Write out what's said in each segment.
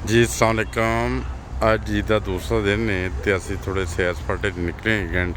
जी अस्सलाम वालेकुम। अज ईद का दूसरा दिन ने तो असी थोड़े सैर सपाटे निकले एजेंट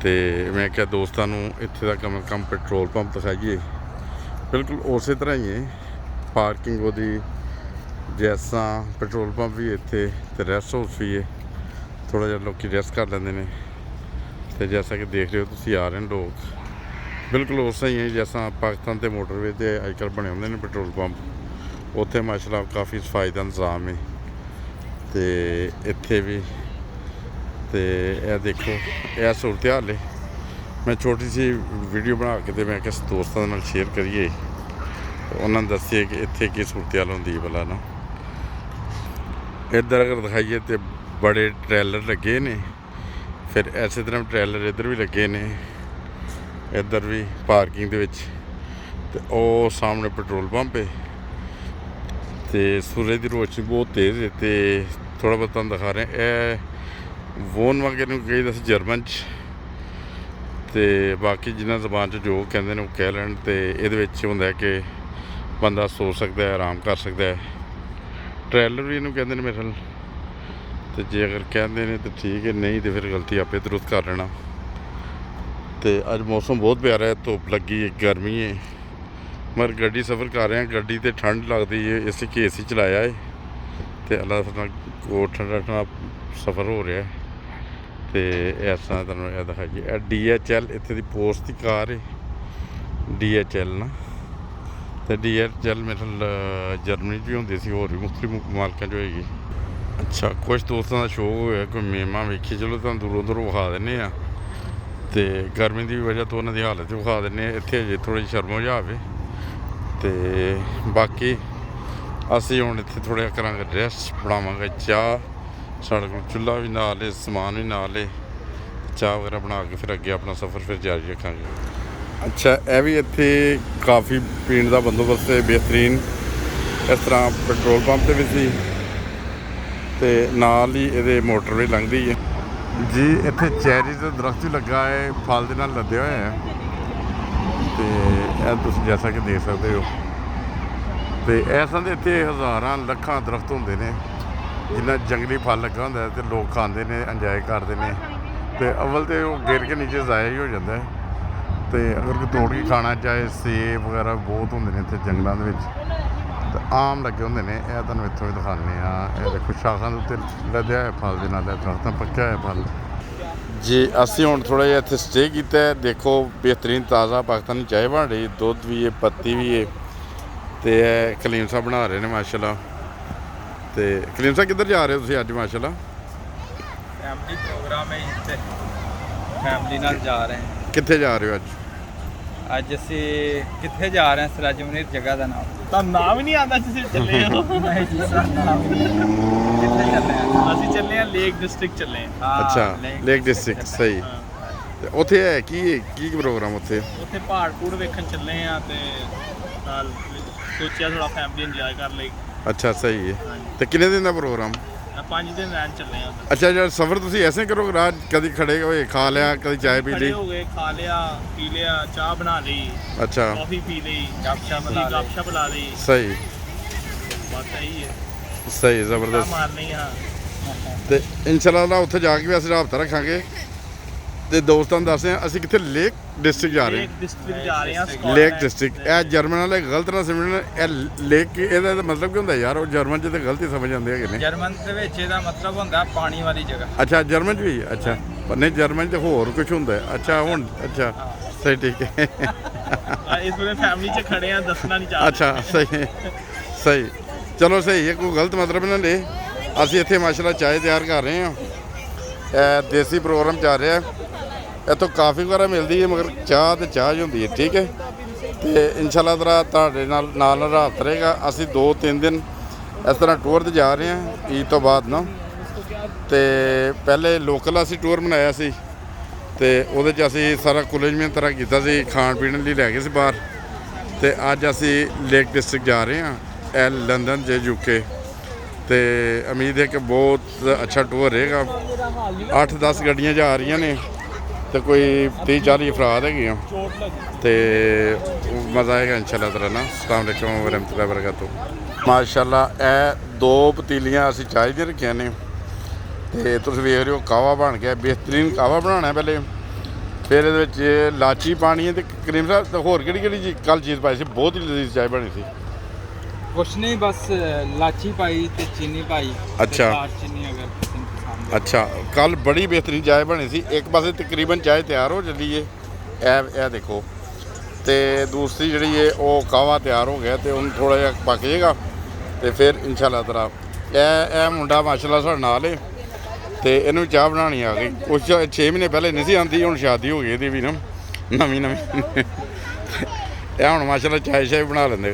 तो मैं क्या दोस्तों इत्थे का कम से कम पेट्रोल पंप दिखाइए। बिल्कुल उस तरह ही है पार्किंग वो जैसा पेट्रोल पंप भी इत्थे ते रेस्ट हाउस भी है। थोड़ा जहा लोग रेस्ट कर लेंगे ने तो जैसा कि देख रहे हो तुम आ रहे हैं लोग बिल्कुल उस ही है जैसा पाकिस्तान के मोटरवे से अजकल बने होंगे ने पेट्रोल पंप उत्थे माशाअल्लाह काफ़ी सफाई का इंतजाम है। तो इत्थे भी तो यह देखो यह सूरत हाल है। मैं छोटी सी वीडियो बना के तो मैं किस दोस्तों के शेयर करिए उन्होंने दसिए कि इत्थे की सूरत हाल होंगी भला ना। इधर अगर दिखाइए तो बड़े ट्रैलर लगे ने फिर इस तरह ट्रैलर इधर भी लगे ने इधर भी पार्किंग तो वो सामने पेट्रोल पंप है। तो सूरज की रोशनी बहुत तेज़ है तो थोड़ा बहुत दिखा रहे हैं यह वोन वगैरह कही दस जर्मन तो बाकी जिन्हें जबान जो कहते हैं वो कह लैन तो ये होंगे कि बंदा सो सकता है आराम कर सकता है। ट्रैलर भी इन्हों कहते हैं मेरे ख्याल तो जे अगर कहते हैं तो ठीक है नहीं तो फिर गलती आपे दुरुस्त कर लेना। तो अज मौसम बहुत प्यारा है धुप लगी है गर्मी है मगर गड्डी सफ़र कर रहे हैं गड्डी तो ठंड लगती है इस कि ए सी चलाया है तो अल्लाह को ठंडा ठंडा सफ़र हो रहा है। तो इस तरह तुम दिखाइए DHL इतने की पोस्ट की कार है DHL ना तो DHL मेरे जर्मनी भी होंगी सी होर भी मुख्तलिफ मालकों जो होगी। अच्छा कुछ दोस्तों का शो होया कोई मेमा वेखी चलो तुम दूरों दूरों विखा देने तो गर्मी की वजह तो उन्होंने हालत विखा देने इतने अजे थोड़ी शर्म हो जाए तो बाकी असी हूँ इतने थोड़ा करा रेस्ट बनावे चाह साढ़े को चूल्हा भी नाल है समान भी नाल है चाह वगैरह बना के फिर अगे अपना सफ़र फिर जारी रखा। अच्छा यह भी इतने काफ़ी पीने का बंदोबस्त है बेहतरीन इस तरह पेट्रोल पंप से भी सी ते नाल ही ये मोटर भी लंघती है जी। इतने चैरी का दरख्त भी लगा है फल के नाल लदे हुए हैं तो यह तुम जैसा कि देख सकते हो तो ऐसा तो इतने हज़ारां लखां दरख्त होंगे ने जिन्ना जंगली फल लगा होंगे तो लोग खाते हैं इंजॉय करते हैं तो अव्वल तो वो गिर के नीचे ज़ाया ही हो जाता है। तो अगर कोई तोड़ के खाना चाहे सेब वगैरह बहुत होंगे ने इतने जंगलों तो आम लगे होंगे ने यह तुम इतों भी दिखाने यह देखो शाखा के उत्ते लदया है फल के नाल दरख्त पक्या है फल जी। असी हूँ थोड़ा जिहा इत्थे स्टे किया है देखो बेहतरीन ताज़ा पाकिस्तानी चाय बन रही दुध भी है पत्ती भी है तो यह कलीम साहब बना रहे हैं माशाल्लाह। तो कलीम साहब किधर जा रहे हो तुसीं अज माशाल्लाह? फैमिली प्रोग्राम है इत्थे फैमिली नाल जा रहे हैं। कित्थे जा रहे हो अज? अज असी कित्थे जा रहे हैं सिराज मुनीर जगह का नाम ਤਾਂ ਨਾਮ ਹੀ ਨਹੀਂ ਆਉਂਦਾ ਤੁਸੀਂ ਚੱਲੇ ਹੋ नहीं जी सर नाम कित्थे चले हैं? ਅਸੀਂ ਚੱਲੇ ਆ ਲੇਕ ਡਿਸਟ੍ਰਿਕਟ ਚੱਲੇ ਆ हाँ, अच्छा लेक डिस्ट्रिक्ट सही ते उत्थे है की प्रोग्राम उत्थे? ਉੱਥੇ ਪਹਾੜ ਪੂੜ ਵੇਖਣ ਚੱਲੇ ਆ ਤੇ ਨਾਲ ਸੋਚਿਆ ਥੋੜਾ ਫੈਮਿਲੀ ਇੰਜੋਏ ਕਰ ਲਈ। अच्छा सही है तो कितने दिन का प्रोग्राम? 5 ਦਿਨ ਰਹਿਣ ਚੱਲੇ ਆ। अच्छा जो सफ़र तुसीं ऐसे करो रात कभी खड़े हुए खा लिया कभी चाय पी ली? ਖੜੇ ਹੋ ਗਏ ਖਾ ਲਿਆ ਪੀ ਲਿਆ ਚਾਹ ਬਣਾ ਲਈ अच्छा ਕਾਫੀ ਪੀ ਲਈ गपशप ला ली। ਗਪਸ਼ਪ ਲਾ ਲਈ सही ਬਸ ਇਹੀ ਹੈ सही ਚਾਹ ज़बरदस्त ਮਾਰਨੀ ਆ। तो इंशाल्लाह उत्थे जाके भी असीं राबता रखांगे तो दोस्तों दसदे हां असीं कित्थे लेक डिस्ट्रिक्ट जा रहे ਲੇਕ हैं। ਡਿਸਟ੍ਰਿਕਟ जा रहे ਆ लेक डिस्ट्रिक्ट यह जर्मन वाले गलत ना समझन लेक ਇਹਦਾ मतलब ਕੀ ਹੁੰਦਾ ਯਾਰ ਉਹ ਜਰਮਨ 'ਚ ਤੇ ਗਲਤੀ ਸਮਝ ਜਾਂਦੇ ਹੈਗੇ ਨੇ। जर्मन ਦੇ ਵਿੱਚ ਇਹਦਾ ਮਤਲਬ ਹੁੰਦਾ ਪਾਣੀ ਵਾਲੀ ਜਗ੍ਹਾ। अच्छा जर्मन 'ਚ ਵੀ अच्छा पर नहीं जर्मन 'ਚ ਹੋਰ ਕੁਝ ਹੁੰਦਾ ਹੈ। अच्छा ਹੁਣ अच्छा सही ठीक है ਇਸ ਵੇਲੇ ਫੈਮਿਲੀ 'ਚ ਖੜੇ ਆ ਦੱਸਣਾ ਨਹੀਂ ਚਾਹਦੇ। अच्छा सही सही चलो सही है कोई गलत मतलब ना ले। ਅਸੀਂ ਇੱਥੇ ਮਾਸ਼ਾਅੱਲਾ ਚਾय ਤਿਆਰ ਕਰ ਰਹੇ ਹਾਂ ਇਹ ਦੇਸੀ ਪ੍ਰੋਗਰਾਮ ਚੱਲ ਰਿਹਾ ਇੱਥੋਂ ਕਾਫੀ ਵਗੈਰਾ ਮਿਲਦੀ ਹੈ ਮਗਰ ਚਾਹ ਤੇ ਚਾਹ ਹੀ ਹੁੰਦੀ ਹੈ ਠੀਕ ਹੈ। ਤੇ ਇਨਸ਼ਾਅੱਲਾ ਤਰਾ ਤੁਹਾਡੇ ਨਾਲ ਰਾਬਤਾ ਰਹੇਗਾ। ਅਸੀਂ 2-3 ਦਿਨ ਇਸ ਤਰ੍ਹਾਂ ਟੂਰ ਤੇ ਜਾ ਰਹੇ ਹਾਂ ਈਦ ਤੋਂ ਬਾਅਦ ਨਾ। ਤੇ ਪਹਿਲੇ ਲੋਕਲ ਅਸੀਂ ਟੂਰ ਬਣਾਇਆ ਸੀ ਤੇ ਉਹਦੇ 'ਚ ਅਸੀਂ ਸਾਰਾ ਕੁਲਜਮੀਨ ਤਰ੍ਹਾਂ ਕੀਤਾ ਸੀ ਖਾਣ ਪੀਣ ਲਈ ਲੈ ਗਏ ਸੀ ਬਾਹਰ। ਤੇ ਅੱਜ ਅਸੀਂ ਲੇਕ ਡਿਸਟ੍ਰਿਕਟ ਜਾ ਰਹੇ ਹਾਂ ਇਹ ਲੰਡਨ ਜੇ UK तो उम्मीद है कि बहुत अच्छा टूर रहेगा। 8-10 गड्डियाँ जा रही ने तो कोई 30-40 अफराद है तो मज़ा आएगा इंशाल्लाह ताला ना। अस्सलाम वालेकुम व रहमतुल्लाहि व बरकातहू। ਮਾਸ਼ਾਅੱਲਾ ਇਹ 2 ਪਤੀਲੀਆਂ ਅਸੀਂ ਚਾਹ ਦੀਆਂ ਰੱਖੀਆਂ ਨੇ ਤੇ ਤੁਸੀਂ ਵੇਖ ਰਹੇ ਹੋ ਕਾਵਾ ਬਣ ਗਿਆ। ਬਿਹਤਰੀਨ ਕਾਵਾ ਬਣਾਉਣਾ ਪਹਿਲੇ, ਫਿਰ ਇਹਦੇ ਵਿੱਚ ਲਾਚੀ ਪਾਣੀ ਹੈ ਤੇ ਕਰੀਮ ਸਾਹਿਬ ਤੇ ਹੋਰ ਕਿਹੜੀ ਜੀ ਕੱਲ ਚੀਜ਼ ਪਾਈ ਸੀ? ਬਹੁਤ ਹੀ ਲਜ਼ੀਜ਼ ਚਾਹ ਬਣੀ ਸੀ। ਕੁਛ ਨਹੀਂ, ਬਸ ਲਾਚੀ ਪਾਈ ਤੇ ਚੀਨੀ ਪਾਈ। ਅੱਛਾ। ਚੀਨੀ ਅਗਰ ਪਸੰਦ। ਅੱਛਾ, ਕੱਲ ਬੜੀ ਬਿਹਤਰੀਨ ਚਾਹ ਬਣੀ ਸੀ। ਇੱਕ ਪਾਸੇ ਤਕਰੀਬਨ ਚਾਹ ਤਿਆਰ ਹੋ ਚੱਲੀ ਹੈ, ਇਹ ਦੇਖੋ, ਤੇ ਦੂਸਰੀ ਜਿਹੜੀ ਹੈ ਉਹ ਕਾਵਾ ਤਿਆਰ ਹੋ ਗਿਆ ਤੇ ਹੁਣ ਥੋੜਾ ਜਿਹਾ ਪੱਕ ਜਾਏਗਾ ਤੇ ਫਿਰ ਇਨਸ਼ਾਅੱਲਾ ਤਆਲਾ ਇਹ ਮੁੰਡਾ ਮਾਸ਼ਾਅੱਲਾ ਸਾਡੇ ਨਾਲ ਹੈ ਤੇ ਇਹਨੂੰ ਚਾਹ ਬਣਾਉਣੀ ਆ ਗਈ। ਕੁਛ 6 ਮਹੀਨੇ ਪਹਿਲੇ ਨਹੀਂ ਸੀ ਆਉਂਦੀ, ਹੁਣ ਸ਼ਾਦੀ ਹੋ ਗਈ ਇਹਦੀ ਵੀ ਨਾ ਨਵੀਂ ਇਹ ਹੁਣ ਮਾਸ਼ਾਅੱਲਾ ਚਾਹ ਬਣਾ ਲੈਂਦੇ।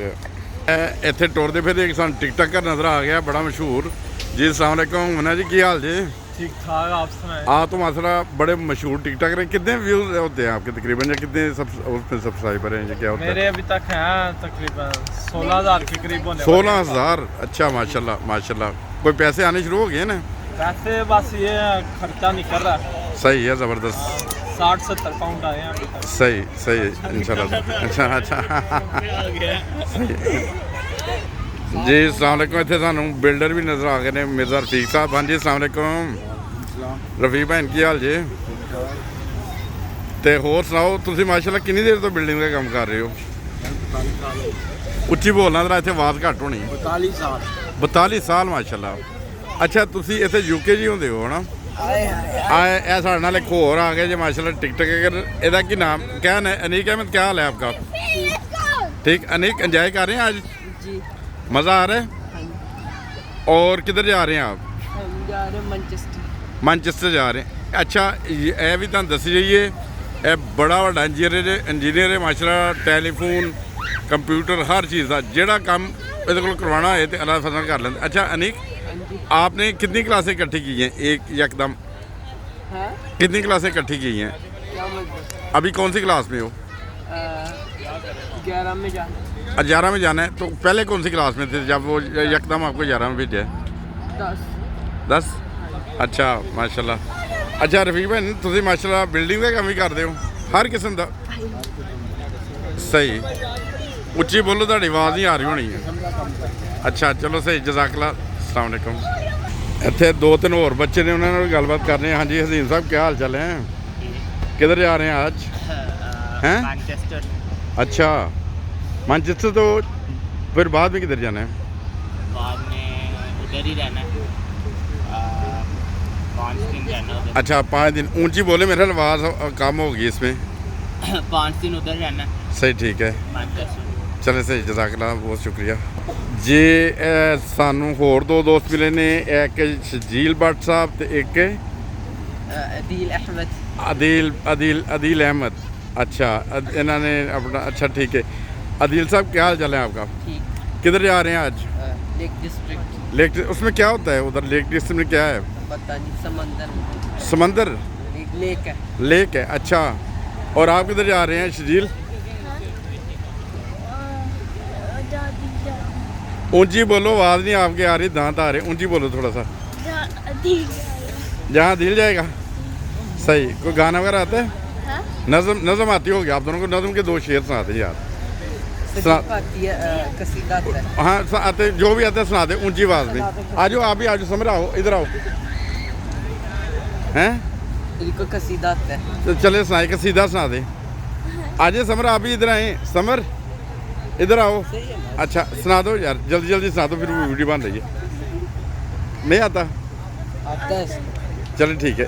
ਇੱਥੇ ਟੁਰਦੇ ਫਿਰਦੇ ਇੱਕ ਸਾਨੂੰ ਟਿਕਟੋਕਰ ਨਜ਼ਰ ਆ ਗਿਆ, ਬੜਾ ਮਸ਼ਹੂਰ जी। अस्सलाम वालेकुम मुन्ना जी, की हाल जी? ठीक ठाक, आप सुनाएं? तो माशाल्लाह बड़े मशहूर टिकटॉकर हैं। कितने व्यूज होते हैं आपके तकरीबन, या कितने उसमें सब्सक्राइबर हैं, ये क्या होता है? मेरे अभी तक हैं तकरीबन 16,000 के करीब होने। 16,000? अच्छा, माशाल्लाह माशाल्लाह। कोई पैसे आने शुरू हो गए ना? पैसे बस ये खर्चा नहीं कर रहा। सही है, ज़बरदस्त। 60-70 पाउंड आए हैं अभी तक। सही इंशाल्लाह। अच्छा सही जी। अस्सलाम वालेकुम। इतने सानू बिल्डर भी नज़र आ गए ने, मिर्ज़ा रफीक साहब। हाँ जी, अस्सलाम वालेकुम। रफीक भैन की हाल जी? तो होर सुनाओ, तुसीं माशाल्लाह कितनी देर तो बिल्डिंग का काम कर रहे हो? उच्ची बोलना जरा, इतने आवाज़ घट होनी। 42 साल। 42 साल माशाल्लाह। अच्छा, तुसीं इत्थे यूके जी होंदे हो ना? ਇਹ ਸਾਡੇ ਨਾਲ ਇੱਕ ਹੋਰ आ गया जी माशाल्लाह टिकटॉकर। ਇਹਦਾ ਕੀ ਨਾਮ क्या है? अनीक अहमद। क्या हाल है आपका? ठीक। अनीक, एंजॉय कर रहे हैं आज? जी। मज़ा आ रहा है? और किधर जा रहे हैं आप? हम जा रहे हैं मैनचेस्टर। मैनचेस्टर जा रहे हैं। अच्छा, ये भी तुहानू दसी जाइए, ਇਹ बड़ा ਵੱਡਾ इंजीनियर है माशाल्लाह। टैलीफोन, कंप्यूटर, हर चीज़ का ਜਿਹੜਾ ਕੰਮ ਇਹਦੇ ਕੋਲ ਕਰਵਾਉਣਾ ਹੋਏ ਤੇ अल्लाह फजल कर लेंगे। अच्छा अनीक, आपने कितनी क्लासें इकट्ठी की हैं एक यकदम? हाँ? कितनी क्लासें इकट्ठी की हैं? क्या मतलब? अभी कौन सी क्लास में हो? 11 में जाना। 11 में जाना है। तो पहले कौन सी क्लास में थे जब वो यकदम आपको 11 में भेजा है? 10। अच्छा माशाल्लाह। अच्छा रफीक भैन, तुसीं माशाल्लाह बिल्डिंग का काम ही करते हो हर किस्म का? सही। उच्ची बोलो, ਤੁਹਾਡੀ आवाज़ नहीं आ रही होनी है। अच्छा चलो सही, जज़ाकल्लाह। अस्सलाम वालेकुम। ਇੱਥੇ 2-3 ਹੋਰ ਬੱਚੇ ਨੇ, ਉਹਨਾਂ ਨਾਲ ਗੱਲਬਾत कर रहे हैं। हाँ जी हसीन साहब, क्या हाल चाल है? किधर जा रहे हैं आज? हैं? मैनचेस्टर। अच्छा, मैनचेस्टर। तो फिर बाद में किधर जाना है? बाद में उधर ही रहना है, 5 दिन रहना उधर। अच्छा, 5 दिन। ऊंची बोले, मेरा आवाज़ कम होगी इसमें। 5 दिन उधर रहना है सही, ठीक है। मैनचेस्टर। चले सही, जज़ाकल्लाह, बहुत शुक्रिया जी। सानू होर 2 दोस्त मिले ने, एक शजील भट्ट साहब ते एक अदील अहमद। अदील अहमद। अच्छा, इन्होंने अपना, अच्छा ठीक है। अदील साहब, क्या हाल चाल है आपका? ठीक। किधर जा रहे हैं आज? Lake district. लेक, उसमें क्या होता है उधर लेक डिस्ट्रिक्ट में? क्या है? पता नहीं, समंदर। समंदर? एक लेक है। लेक है। अच्छा, और आप किधर जा रहे हैं शजील? ऊंची बोलो, आवाज़ नहीं आपके आ रही, दांत आ रहे। ऊंची बोलो थोड़ा सा। जहाँ दिल जाएगा। सही। कोई गाना वगैरह आता है? नज़म आती होगी आप दोनों को? नज़म के 2 शेर सुनाते हैं यार। आती है, कसीदा आता है। हाँ आते, जो भी आते हैं सुना दे ऊंची आवाज़ में। आ जाओ, आप भी आ जाओ, समर आओ, इधर आओ। हैं? इनको कसीदा आता है। तो चले सुनाए, कसीदा सुना दे। आ जाए समर, आप भी इधर आए। समर इधर आओ। अच्छा सुना दो यार, जल्दी जल्दी सुना दो, फिर वो वीडियो बन रही है। नहीं आता? आता है। चलो ठीक है।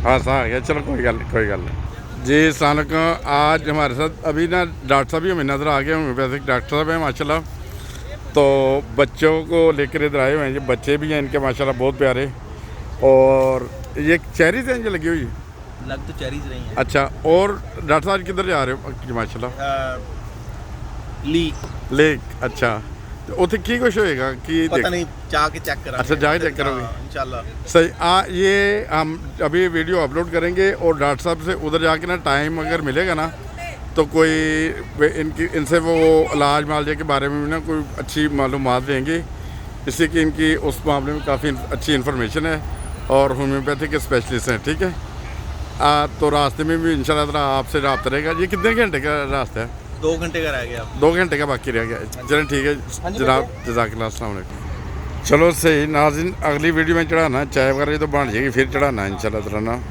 हाँ सा आ गया, चलो कोई गल नहीं जी। अस्सलाम वालेकुम। आज हमारे साथ अभी ना डॉक्टर साहब भी हमें नज़र आ गए। होम्योपैथिक डॉक्टर साहब हैं माशाल्लाह। तो बच्चों को लेकर इधर आए हुए हैं। ये बच्चे भी हैं इनके माशाल्लाह बहुत प्यारे। और ये चेरीज हैं जो लगी हुई? लग तो चेरीज रही हैं। अच्छा, और डॉक्टर साहब किधर जा रहे हो माशाल्लाह? लेक। अच्छा, तो उत्थे की कुछ होएगा कि पता नहीं, जाके चेक करा। अच्छा, जाके चेक करोगे इंशाल्लाह। सही। ये हम अभी वीडियो अपलोड करेंगे और डॉक्टर साहब से उधर जाके ना टाइम अगर मिलेगा ना तो कोई इनसे वो इलाज मालजे के बारे में भी ना कोई अच्छी मालूमात देंगे, इससे कि इनकी उस मामले में काफ़ी अच्छी इन्फॉर्मेशन है और होम्योपैथिक के स्पेशलिस्ट हैं। ठीक है। तो रास्ते में भी इंशाल्लाह ताला आपसे रब्ता रहेगा। ये कितने घंटे का रास्ता है? 2 घंटे का रह गया। 2 घंटे का बाकी रह गया। चलें ठीक है जनाब, जज़ाकल्लाह, अस्सलाम वालेकुम। चलो सही नाज़रीन, अगली वीडियो में चढ़ाना चाय वगैरह तो बन जाएगी, फिर चढ़ाना इंशाल्लाह ताला ना।